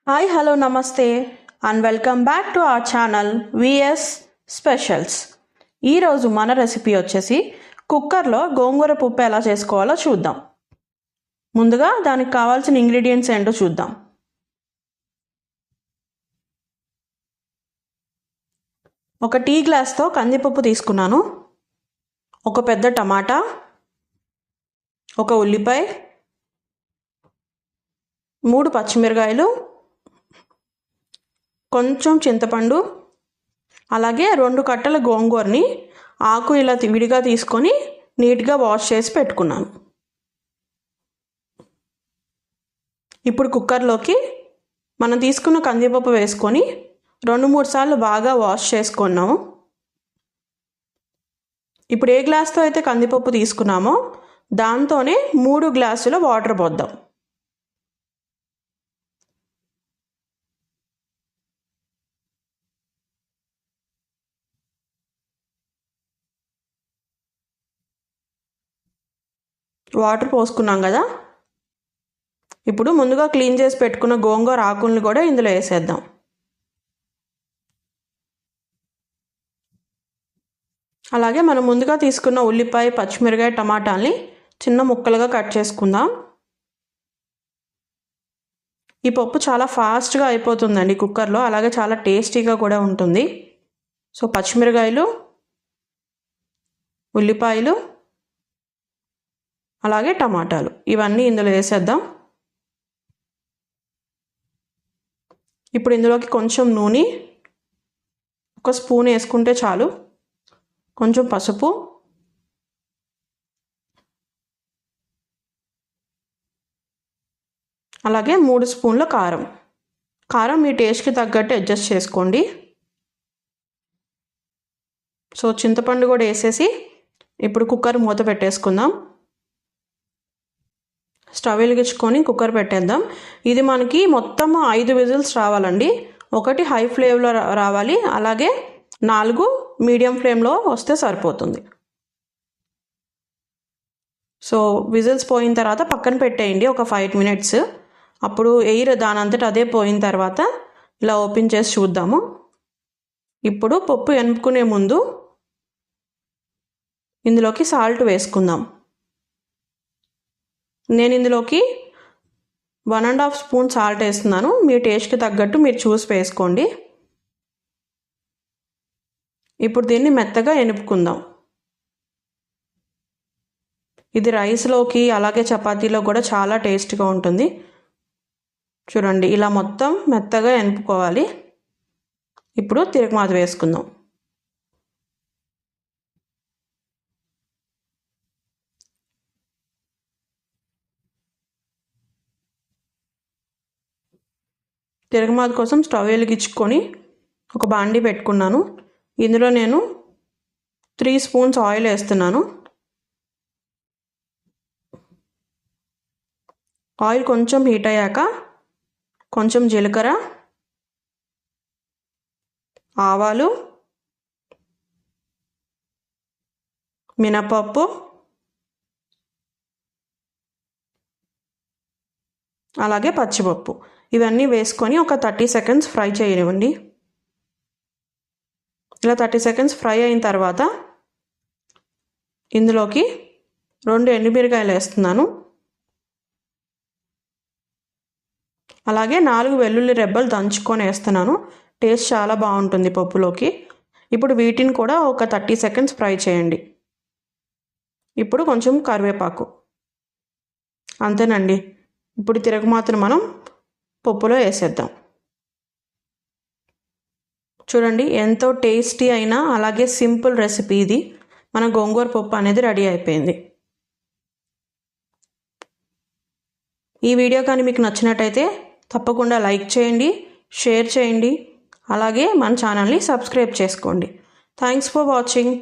Hi hello నమస్తే and welcome back to our channel VS specials. ఈరోజు మన recipe వచ్చేసి కుక్కర్లో గోంగూర పప్పు ఎలా చేసుకోవాలో చూద్దాం. ముందుగా దానికి కావాల్సిన ఇంగ్రీడియంట్స్ ఏంటో చూద్దాం. ఒక టీ గ్లాస్తో కందిపప్పు తీసుకున్నాను, ఒక పెద్ద టమాటా, ఒక ఉల్లిపాయ, 3 పచ్చిమిరకాయలు, కొంచెం చింతపండు, అలాగే 2 కట్టల గోంగూరని ఆకు ఇలా విడిగా తీసుకొని నీట్గా వాష్ చేసి పెట్టుకున్నాను. ఇప్పుడు కుక్కర్లోకి మనం తీసుకున్న కందిపప్పు వేసుకొని 2-3 సార్లు బాగా వాష్ చేసుకున్నాము. ఇప్పుడు ఏ గ్లాస్తో అయితే కందిపప్పు తీసుకున్నామో దాంతోనే 3 గ్లాసుల వాటర్ పోద్దాం. వాటర్ పోసుకున్నాం కదా, ఇప్పుడు ముందుగా క్లీన్ చేసి పెట్టుకున్న గోంగూర ఆకుల్ని కూడా ఇందులో వేసేద్దాం. అలాగే మనం ముందుగా తీసుకున్న ఉల్లిపాయ, పచ్చిమిరకాయ, టమాటాల్ని చిన్న ముక్కలుగా కట్ చేసుకుందాం. ఈ పప్పు చాలా ఫాస్ట్గా అయిపోతుందండి కుక్కర్లో, అలాగే చాలా టేస్టీగా కూడా ఉంటుంది. సో పచ్చిమిరకాయలు, ఉల్లిపాయలు, అలాగే టమాటాలు ఇవన్నీ ఇందులో వేసేద్దాం. ఇప్పుడు ఇందులోకి కొంచెం నూనె, 1 స్పూన్ వేసుకుంటే చాలు, కొంచెం పసుపు, అలాగే 3 స్పూన్ల కారం. కారం మీ టేస్ట్కి తగ్గట్టు అడ్జస్ట్ చేసుకోండి. సో చింతపండు కూడా వేసేసి ఇప్పుడు కుక్కర్ మూత పెట్టేసుకుందాం. స్టవ్ వెలిగించుకొని కుక్కర్ పెట్టేద్దాం. ఇది మనకి మొత్తం 5 విజిల్స్ రావాలండి. 1 హై ఫ్లేమ్లో రావాలి, అలాగే 4 మీడియం ఫ్లేమ్లో వస్తే సరిపోతుంది. సో విజిల్స్ పోయిన తర్వాత పక్కన పెట్టేయండి ఒక 5 మినిట్స్. అప్పుడు ఎయిర్ దానంతట అదే పోయిన తర్వాత ఇలా ఓపెన్ చేసి చూద్దాము. ఇప్పుడు పప్పు ఎనుపుకునే ముందు ఇందులోకి సాల్ట్ వేసుకుందాం. నేను ఇందులోకి 1.5 స్పూన్ సాల్ట్ వేస్తున్నాను. మీ టేస్ట్కి తగ్గట్టు మీరు చూసి వేసుకోండి. ఇప్పుడు దీన్ని మెత్తగా ఎనుపుకుందాం. ఇది రైస్లోకి అలాగే చపాతీలో కూడా చాలా టేస్ట్గా ఉంటుంది. చూడండి, ఇలా మొత్తం మెత్తగా ఎనుపుకోవాలి. ఇప్పుడు తిరగమాత వేసుకుందాం. తిరగమాత కోసం స్టవ్ వెలిగించుకొని ఒక బాండీ పెట్టుకున్నాను. ఇందులో నేను 3 స్పూన్స్ ఆయిల్ వేస్తున్నాను. ఆయిల్ కొంచెం హీట్ అయ్యాక కొంచెం జీలకర్ర, ఆవాలు, మినపప్పు, అలాగే పచ్చిపప్పు ఇవన్నీ వేసుకొని ఒక 30 సెకండ్స్ ఫ్రై చేయనివ్వండి. ఇలా 30 సెకండ్స్ ఫ్రై అయిన తర్వాత ఇందులోకి 2 ఎండుమిరకాయలు వేస్తున్నాను, అలాగే 4 వెల్లుల్లి రెబ్బలు దంచుకొని వేస్తున్నాను. టేస్ట్ చాలా బాగుంటుంది పప్పులోకి. ఇప్పుడు వీటిని కూడా ఒక 30 సెకండ్స్ ఫ్రై చేయండి. ఇప్పుడు కొంచెం కరివేపాకు, అంతేనండి. ఇప్పుడు తిరగమాతను మనం పప్పులో వేసేద్దాం. చూడండి, ఎంతో టేస్టీ అయినా అలాగే సింపుల్ రెసిపీ ఇది. మన గోంగూర పప్పు అనేది రెడీ అయిపోయింది. ఈ వీడియో కానీ మీకు నచ్చినట్టయితే తప్పకుండా లైక్ చేయండి, షేర్ చేయండి, అలాగే మన ఛానల్ని సబ్స్క్రైబ్ చేసుకోండి. Thanks for watching.